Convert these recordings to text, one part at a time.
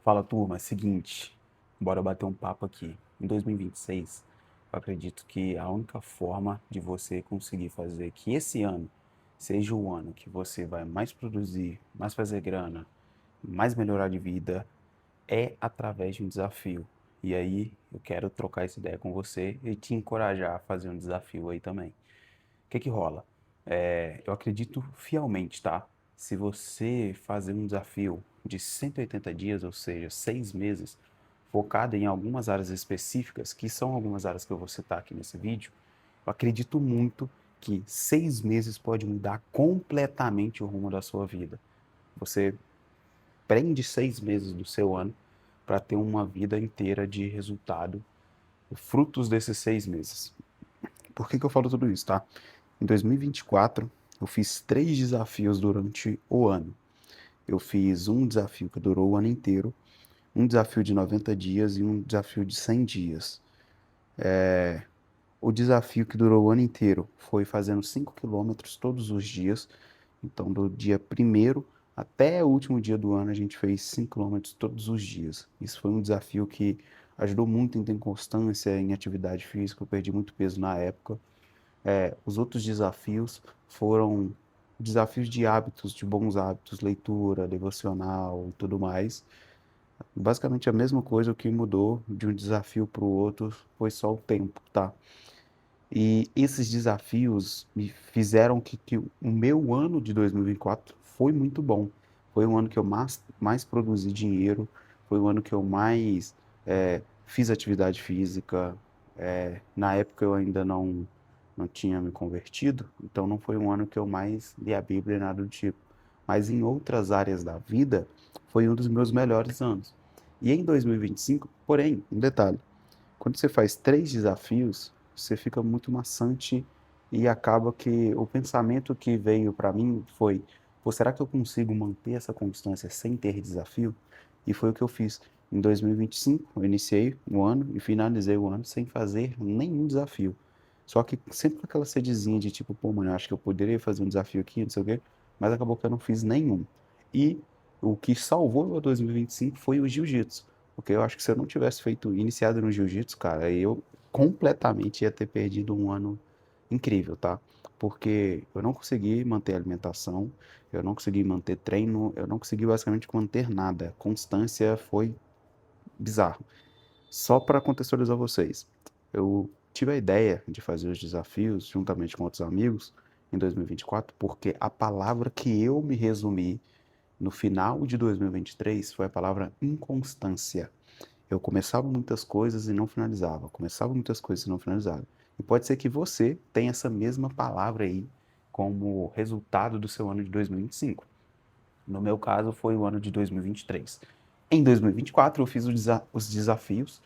Fala, turma, é seguinte, bora bater um papo aqui. Em 2026, eu acredito que a única forma de você conseguir fazer que esse ano seja o ano que você vai mais produzir, mais fazer grana, mais melhorar de vida, é através de um desafio. E aí, eu quero trocar essa ideia com você e te encorajar a fazer um desafio aí também. O que que rola? Eu acredito fielmente, tá? Se você fazer um desafio de 180 dias, ou seja, 6 meses, focado em algumas áreas específicas, que são algumas áreas que eu vou citar aqui nesse vídeo, eu acredito muito que 6 meses pode mudar completamente o rumo da sua vida. Você prende 6 meses do seu ano para ter uma vida inteira de resultado, frutos desses 6 meses. Por que que eu falo tudo isso, tá? Em 2024, eu fiz 3 desafios durante o ano. Eu fiz um desafio que durou o ano inteiro, um desafio de 90 dias e um desafio de 100 dias. O desafio que durou o ano inteiro foi fazendo 5 quilômetros todos os dias. Então, do dia primeiro até o último dia do ano, a gente fez 5 quilômetros todos os dias. Isso foi um desafio que ajudou muito em ter constância em atividade física. Eu perdi muito peso na época. Os outros desafios foram desafios de hábitos, de bons hábitos, leitura, devocional e tudo mais. Basicamente a mesma coisa, o que mudou de um desafio para o outro foi só o tempo, tá? E esses desafios me fizeram que o meu ano de 2024 foi muito bom. Foi um ano que eu mais produzi dinheiro, foi o ano que eu mais fiz atividade física. Na época eu ainda não tinha me convertido, então não foi um ano que eu mais li a Bíblia, nada do tipo. Mas em outras áreas da vida, foi um dos meus melhores anos. E em 2025, porém, um detalhe, quando você faz 3 desafios, você fica muito maçante e acaba que o pensamento que veio para mim foi: pô, será que eu consigo manter essa constância sem ter desafio? E foi o que eu fiz. Em 2025, eu iniciei o ano e finalizei o ano sem fazer nenhum desafio. Só que sempre com aquela sedezinha de tipo, pô, mano, eu acho que eu poderia fazer um desafio aqui, não sei o quê, mas acabou que eu não fiz nenhum. E o que salvou meu 2025 foi o jiu-jitsu. Porque eu acho que se eu não tivesse feito, iniciado no jiu-jitsu, cara, eu completamente ia ter perdido um ano incrível, tá? Porque eu não consegui manter a alimentação, eu não consegui manter treino, eu não consegui basicamente manter nada. Constância foi bizarro. Só para contextualizar vocês, eu tive a ideia de fazer os desafios juntamente com outros amigos em 2024, porque a palavra que eu me resumi no final de 2023 foi a palavra inconstância. Eu começava muitas coisas e não finalizava, começava muitas coisas e não finalizava. E pode ser que você tenha essa mesma palavra aí como resultado do seu ano de 2025. No meu caso, foi o ano de 2023. Em 2024, eu fiz os desafios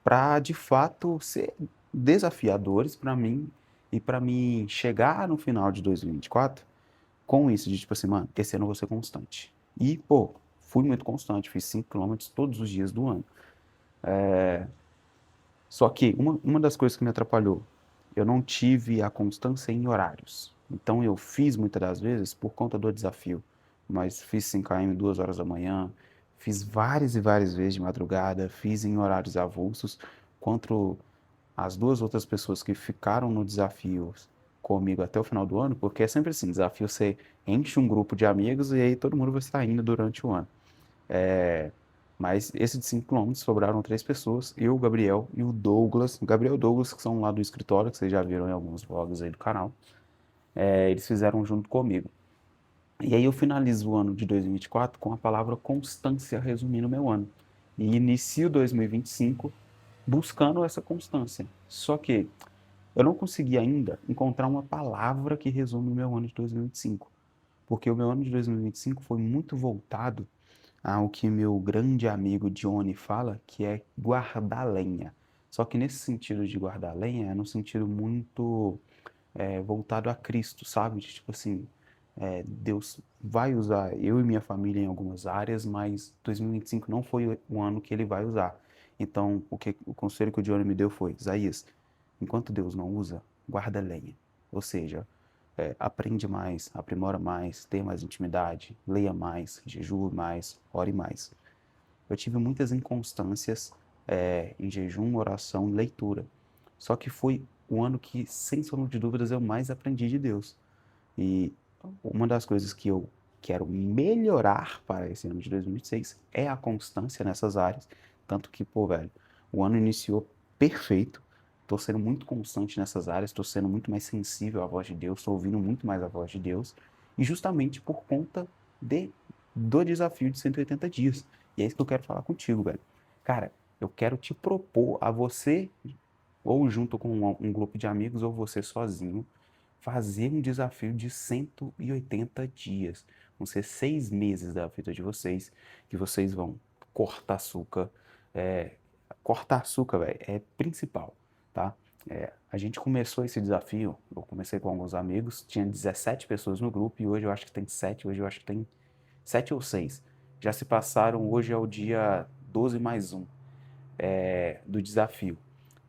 para, de fato, ser desafiadores para mim e para mim chegar no final de 2024 com isso de tipo assim, mano, esse ano eu vou ser constante. E, pô, fui muito constante, fiz 5 quilômetros todos os dias do ano. Só que uma das coisas que me atrapalhou, eu não tive a constância em horários. Então eu fiz muitas das vezes por conta do desafio, mas fiz 5 km 2 horas da manhã, fiz várias e várias vezes de madrugada, fiz em horários avulsos, quanto as duas outras pessoas que ficaram no desafio comigo até o final do ano, porque é sempre assim, desafio você enche um grupo de amigos e aí todo mundo vai saindo durante o ano. Mas esse de 5 quilômetros sobraram 3 pessoas, eu, o Gabriel e o Douglas. O Gabriel e o Douglas, que são lá do escritório, que vocês já viram em alguns vlogs aí do canal. Eles fizeram junto comigo. E aí eu finalizo o ano de 2024 com a palavra constância resumindo o meu ano. E inicio 2025 buscando essa constância. Só que eu não consegui ainda encontrar uma palavra que resume o meu ano de 2025. Porque o meu ano de 2025 foi muito voltado ao que meu grande amigo Johnny fala, que é guardar lenha. Só que nesse sentido de guardar lenha, é no sentido muito voltado a Cristo, sabe? De, tipo assim, Deus vai usar eu e minha família em algumas áreas, mas 2025 não foi o ano que ele vai usar. Então, o conselho que o Johnny me deu foi: Isaías, enquanto Deus não usa, guarda lenha. Ou seja, aprende mais, aprimora mais, tenha mais intimidade, leia mais, jejue mais, ore mais. Eu tive muitas inconstâncias em jejum, oração, leitura. Só que foi o ano que, sem sombra de dúvidas, eu mais aprendi de Deus. E uma das coisas que eu quero melhorar para esse ano de 2026 é a constância nessas áreas. Tanto que, pô, velho, o ano iniciou perfeito. Estou sendo muito constante nessas áreas, estou sendo muito mais sensível à voz de Deus, estou ouvindo muito mais a voz de Deus. E justamente por conta de, do desafio de 180 dias. E é isso que eu quero falar contigo, velho. Cara, eu quero te propor a você, ou junto com um grupo de amigos, ou você sozinho, fazer um desafio de 180 dias. Vão ser 6 meses da vida de vocês, que vocês vão cortar açúcar. É, cortar açúcar, velho, é principal, tá? A gente começou esse desafio, eu comecei com alguns amigos, tinha 17 pessoas no grupo e hoje eu acho que tem 7, hoje eu acho que tem 7 ou 6. Já se passaram, hoje é o dia 12 mais um do desafio.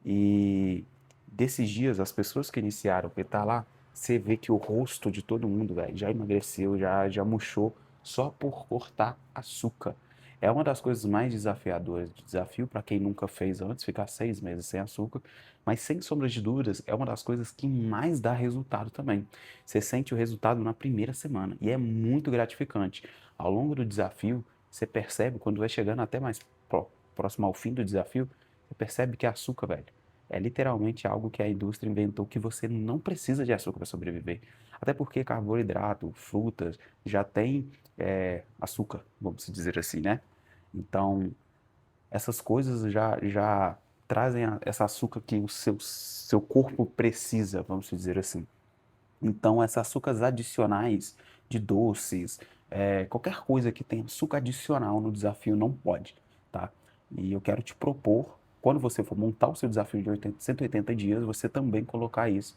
E desses dias, as pessoas que iniciaram o petar lá, você vê que o rosto de todo mundo, velho, já emagreceu, já murchou só por cortar açúcar. É uma das coisas mais desafiadoras de desafio para quem nunca fez antes, ficar 6 meses sem açúcar, mas sem sombra de dúvidas, é uma das coisas que mais dá resultado também. Você sente o resultado na primeira semana e é muito gratificante. Ao longo do desafio, você percebe, quando vai chegando até mais próximo ao fim do desafio, você percebe que açúcar, velho, é literalmente algo que a indústria inventou que você não precisa de açúcar para sobreviver. Até porque carboidrato, frutas, já tem açúcar, vamos dizer assim, né? Então, essas coisas já trazem essa açúcar que o seu corpo precisa, vamos dizer assim. Então, essas açúcares adicionais de doces, qualquer coisa que tenha açúcar adicional no desafio não pode, tá? E eu quero te propor, quando você for montar o seu desafio de 180 dias, você também colocar isso.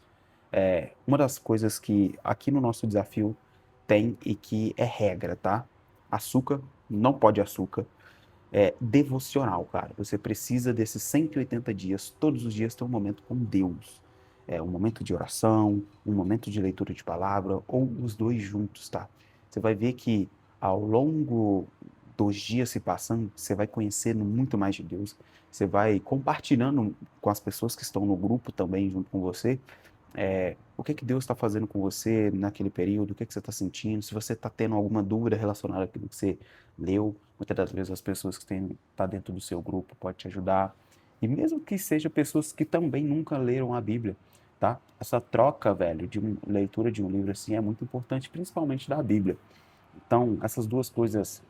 Uma das coisas que aqui no nosso desafio tem e que é regra, tá? Açúcar, não pode açúcar. Devocional, cara. Você precisa desses 180 dias, todos os dias ter um momento com Deus. Um momento de oração, um momento de leitura de palavra, ou os dois juntos, tá? Você vai ver que ao longo dos dias se passando, você vai conhecendo muito mais de Deus, você vai compartilhando com as pessoas que estão no grupo também junto com você, o que que Deus está fazendo com você naquele período, o que que você está sentindo, se você está tendo alguma dúvida relacionada àquilo que você leu, muitas das vezes as pessoas que tá dentro do seu grupo podem te ajudar, e mesmo que seja pessoas que também nunca leram a Bíblia, tá? Essa troca, velho, de leitura de um livro assim é muito importante, principalmente da Bíblia. Então, essas duas coisas,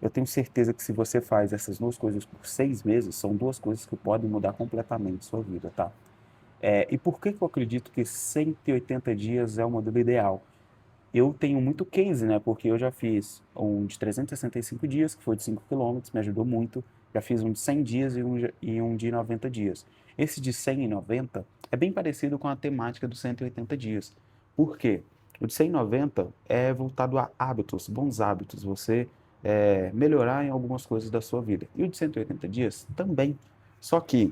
eu tenho certeza que se você faz essas duas coisas por 6 meses, são duas coisas que podem mudar completamente a sua vida, tá? E por que que eu acredito que 180 dias é o modelo ideal? Eu tenho muito case, né? Porque eu já fiz um de 365 dias, que foi de 5 quilômetros, me ajudou muito. Já fiz um de 100 dias e um de 90 dias. Esse de 100 e 90 é bem parecido com a temática dos 180 dias. Por quê? O de 100 e 90 é voltado a hábitos, bons hábitos, você melhorar em algumas coisas da sua vida. E o de 180 dias também. Só que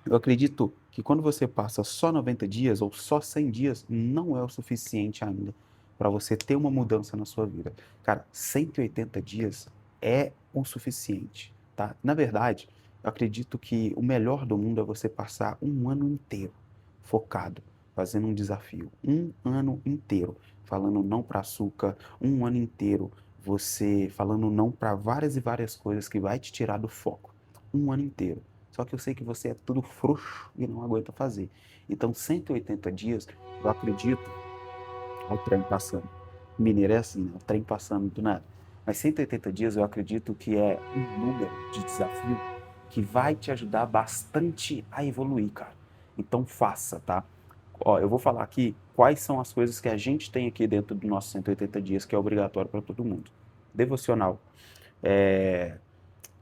eu acredito que quando você passa só 90 dias ou só 100 dias, não é o suficiente ainda para você ter uma mudança na sua vida. Cara, 180 dias é o suficiente, tá? Na verdade, eu acredito que o melhor do mundo é você passar um ano inteiro focado, fazendo um desafio. Um ano inteiro falando não para açúcar, um ano inteiro você falando não para várias e várias coisas que vai te tirar do foco. Um ano inteiro. Só que eu sei que você é tudo frouxo e não aguenta fazer. Então, 180 dias, eu acredito, olha o trem passando. Mineiro é assim, né? O trem passando do nada. Mas 180 dias eu acredito que é um número de desafio que vai te ajudar bastante a evoluir, cara. Então faça, tá? Ó, eu vou falar aqui quais são as coisas que a gente tem aqui dentro do nosso 180 dias que é obrigatório para todo mundo. Devocional. É,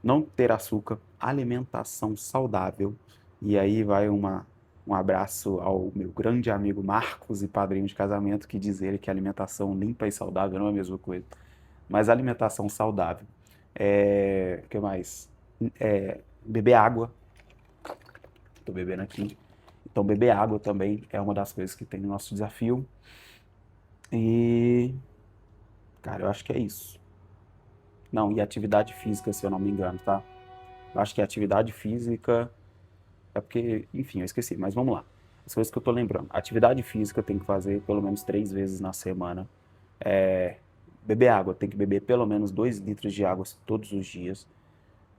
não ter açúcar, alimentação saudável. E aí vai um abraço ao meu grande amigo Marcos e padrinho de casamento, que diz ele que alimentação limpa e saudável não é a mesma coisa. Mas alimentação saudável. O que mais? Beber água. Estou bebendo aqui. Então, beber água também é uma das coisas que tem no nosso desafio. E, cara, eu acho que é isso. Não, e atividade física, se eu não me engano, tá? Eu acho que atividade física é porque, enfim, eu esqueci, mas vamos lá. As coisas que eu tô lembrando. Atividade física tem que fazer pelo menos 3 vezes na semana. É, beber água, tem que beber pelo menos 2 litros de água todos os dias.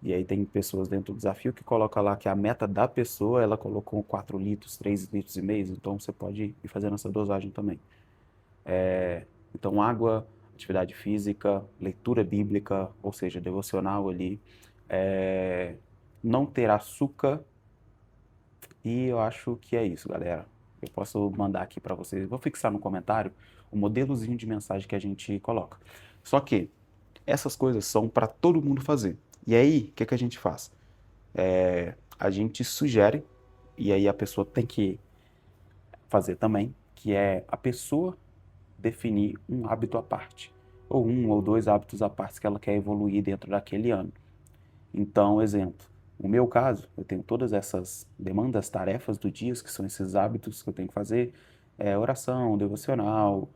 E aí tem pessoas dentro do desafio que coloca lá que a meta da pessoa, ela colocou 4 litros, 3 litros e meio, então você pode ir fazendo essa dosagem também. Então, água, atividade física, leitura bíblica, ou seja, devocional ali, é, não ter açúcar, e eu acho que é isso, galera. Eu posso mandar aqui para vocês, vou fixar no comentário o modelozinho de mensagem que a gente coloca. Só que essas coisas são para todo mundo fazer. E aí, o que que a gente faz? A gente sugere, e aí a pessoa tem que fazer também, que é a pessoa definir um hábito à parte, ou um ou dois hábitos à parte que ela quer evoluir dentro daquele ano. Então, exemplo, no meu caso, eu tenho todas essas demandas, tarefas do dia, que são esses hábitos que eu tenho que fazer, oração, devocional,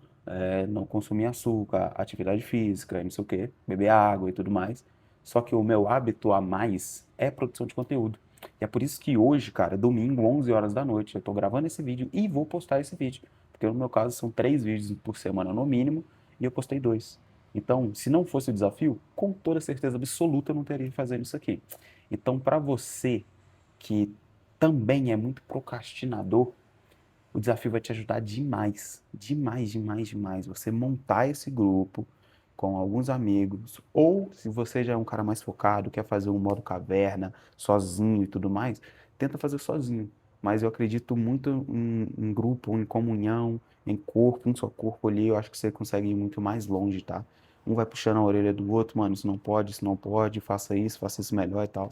não consumir açúcar, atividade física, não sei o quê, beber água e tudo mais. Só que o meu hábito a mais é produção de conteúdo. E é por isso que hoje, cara, domingo, 11 horas da noite, eu tô gravando esse vídeo e vou postar esse vídeo. Porque no meu caso são 3 vídeos por semana no mínimo, e eu postei 2. Então, se não fosse o desafio, com toda certeza absoluta eu não teria fazendo isso aqui. Então, para você que também é muito procrastinador, o desafio vai te ajudar demais, demais, demais, demais. Você montar esse grupo com alguns amigos, ou se você já é um cara mais focado, quer fazer um modo caverna, sozinho e tudo mais, tenta fazer sozinho. Mas eu acredito muito em grupo, em comunhão, em corpo, um só corpo ali, eu acho que você consegue ir muito mais longe, tá? Um vai puxando a orelha do outro, mano, isso não pode, faça isso melhor e tal.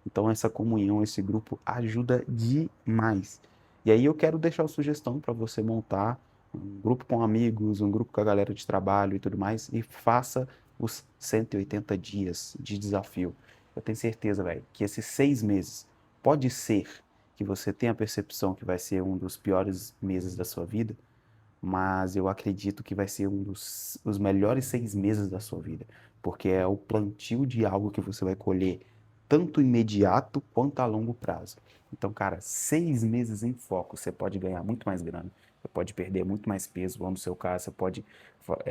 Então essa comunhão, esse grupo ajuda demais. E aí eu quero deixar uma sugestão para você montar um grupo com amigos, um grupo com a galera de trabalho e tudo mais, e faça os 180 dias de desafio. Eu tenho certeza, velho, que esses 6 meses pode ser que você tenha a percepção que vai ser um dos piores meses da sua vida, mas eu acredito que vai ser um dos os melhores 6 meses da sua vida, porque é o plantio de algo que você vai colher tanto imediato quanto a longo prazo. Então, cara, 6 meses em foco, você pode ganhar muito mais grana, você pode perder muito mais peso, ou no seu caso, você pode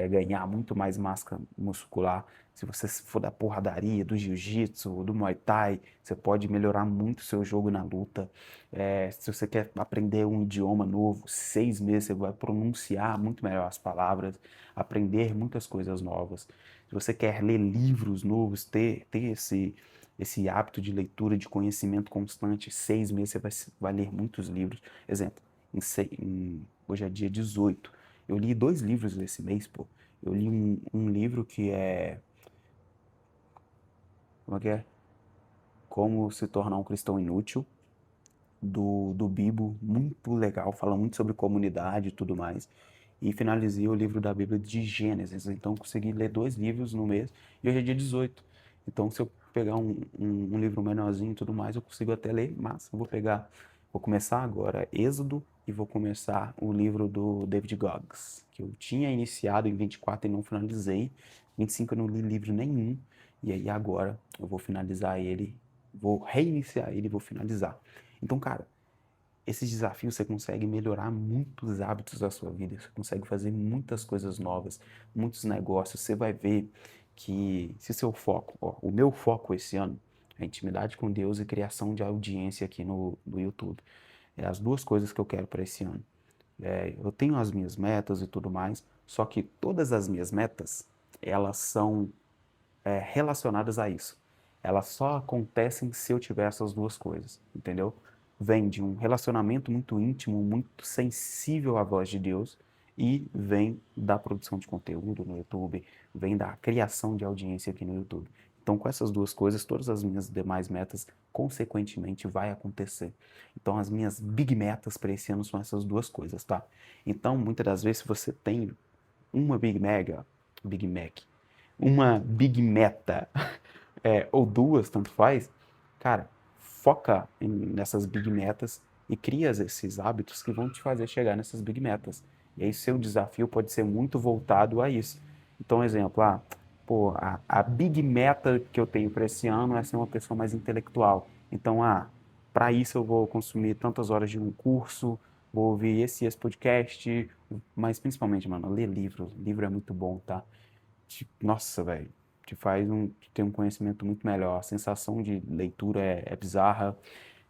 ganhar muito mais massa muscular. Se você for da porradaria, do jiu-jitsu, do muay thai, você pode melhorar muito o seu jogo na luta. Se você quer aprender um idioma novo, 6 meses você vai pronunciar muito melhor as palavras, aprender muitas coisas novas. Se você quer ler livros novos, ter esse hábito de leitura, de conhecimento constante, 6 meses você vai ler muitos livros. Exemplo, hoje é dia 18. Eu li 2 livros esse mês, pô. Eu li um livro que é. Como é que é? Como se tornar um cristão inútil, do Bibo, muito legal, fala muito sobre comunidade e tudo mais. E finalizei o livro da Bíblia de Gênesis, então consegui ler 2 livros no mês, e hoje é dia 18. Então, se eu pegar um livro menorzinho e tudo mais, eu consigo até ler, mas eu vou começar agora Êxodo e vou começar o livro do David Goggins, que eu tinha iniciado em 24 e não finalizei. 25 eu não li livro nenhum, e aí agora eu vou finalizar ele, vou reiniciar ele e vou finalizar. Então, cara, esses desafios você consegue melhorar muitos hábitos da sua vida, você consegue fazer muitas coisas novas, muitos negócios. Você vai ver que se seu foco, ó, o meu foco esse ano é intimidade com Deus e criação de audiência aqui no YouTube. É as duas coisas que eu quero para esse ano. Eu tenho as minhas metas e tudo mais, só que todas as minhas metas, elas são relacionadas a isso. Elas só acontecem se eu tiver essas duas coisas, entendeu? Vem de um relacionamento muito íntimo, muito sensível à voz de Deus, e vem da produção de conteúdo no YouTube, vem da criação de audiência aqui no YouTube. Então, com essas duas coisas, todas as minhas demais metas, consequentemente, vai acontecer. Então, as minhas big metas para esse ano são essas duas coisas, tá? Então, muitas das vezes, se você tem uma Big Mac, uma Big Meta, ou duas, tanto faz, cara, foca nessas Big Metas e cria esses hábitos que vão te fazer chegar nessas Big Metas. E aí seu desafio pode ser muito voltado a isso. Então, exemplo, pô, a big meta que eu tenho para esse ano é ser uma pessoa mais intelectual. Então, para isso eu vou consumir tantas horas de um curso, vou ouvir esse podcast, mas principalmente, mano, ler livro. Livro é muito bom, tá? Nossa, velho, te faz ter um conhecimento muito melhor. A sensação de leitura é bizarra,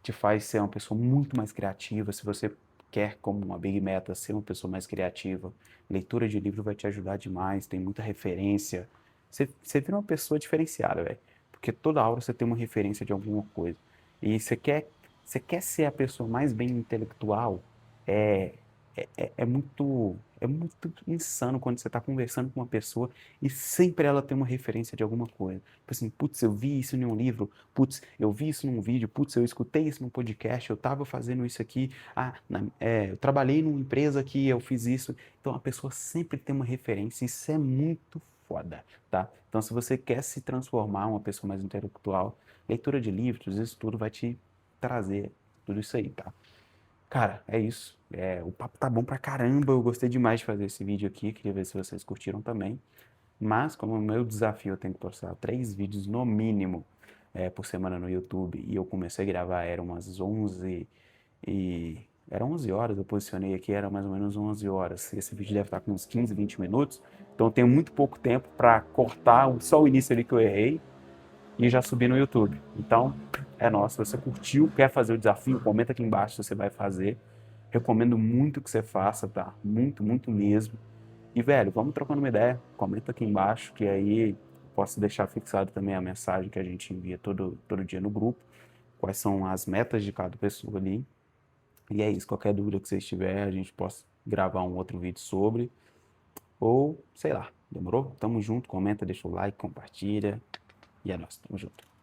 te faz ser uma pessoa muito mais criativa. Se você quer, como uma big meta, ser uma pessoa mais criativa, leitura de livro vai te ajudar demais, tem muita referência. Você vira uma pessoa diferenciada, velho, porque toda hora você tem uma referência de alguma coisa. E você quer ser a pessoa mais bem intelectual, é, é muito insano quando você está conversando com uma pessoa e sempre ela tem uma referência de alguma coisa. Tipo assim, putz, eu vi isso em um livro, putz, eu vi isso num vídeo, putz, eu escutei isso num podcast, eu estava fazendo isso aqui, eu trabalhei numa empresa que eu fiz isso. Então a pessoa sempre tem uma referência, isso é muito foda, tá? Então se você quer se transformar uma pessoa mais intelectual, leitura de livros, isso tudo vai te trazer tudo isso aí, tá? Cara, é isso. O papo tá bom pra caramba. Eu gostei demais de fazer esse vídeo aqui. Queria ver se vocês curtiram também. Mas, como o meu desafio eu tenho que postar 3 vídeos no mínimo por semana no YouTube, e eu comecei a gravar, eram umas 11 e... Eram 11 horas, eu posicionei aqui, era mais ou menos 11 horas. Esse vídeo deve estar com uns 15, 20 minutos. Então eu tenho muito pouco tempo para cortar só o início ali que eu errei e já subir no YouTube. Então, é nosso. Se você curtiu, quer fazer o desafio, comenta aqui embaixo se você vai fazer. Recomendo muito que você faça, tá? Muito, muito mesmo. E, velho, vamos trocando uma ideia. Comenta aqui embaixo, que aí posso deixar fixado também a mensagem que a gente envia todo dia no grupo. Quais são as metas de cada pessoa ali. E é isso. Qualquer dúvida que vocês tiverem, a gente possa gravar um outro vídeo sobre. Ou, sei lá. Demorou? Tamo junto. Comenta, deixa o like, compartilha. E é nóis. Tamo junto.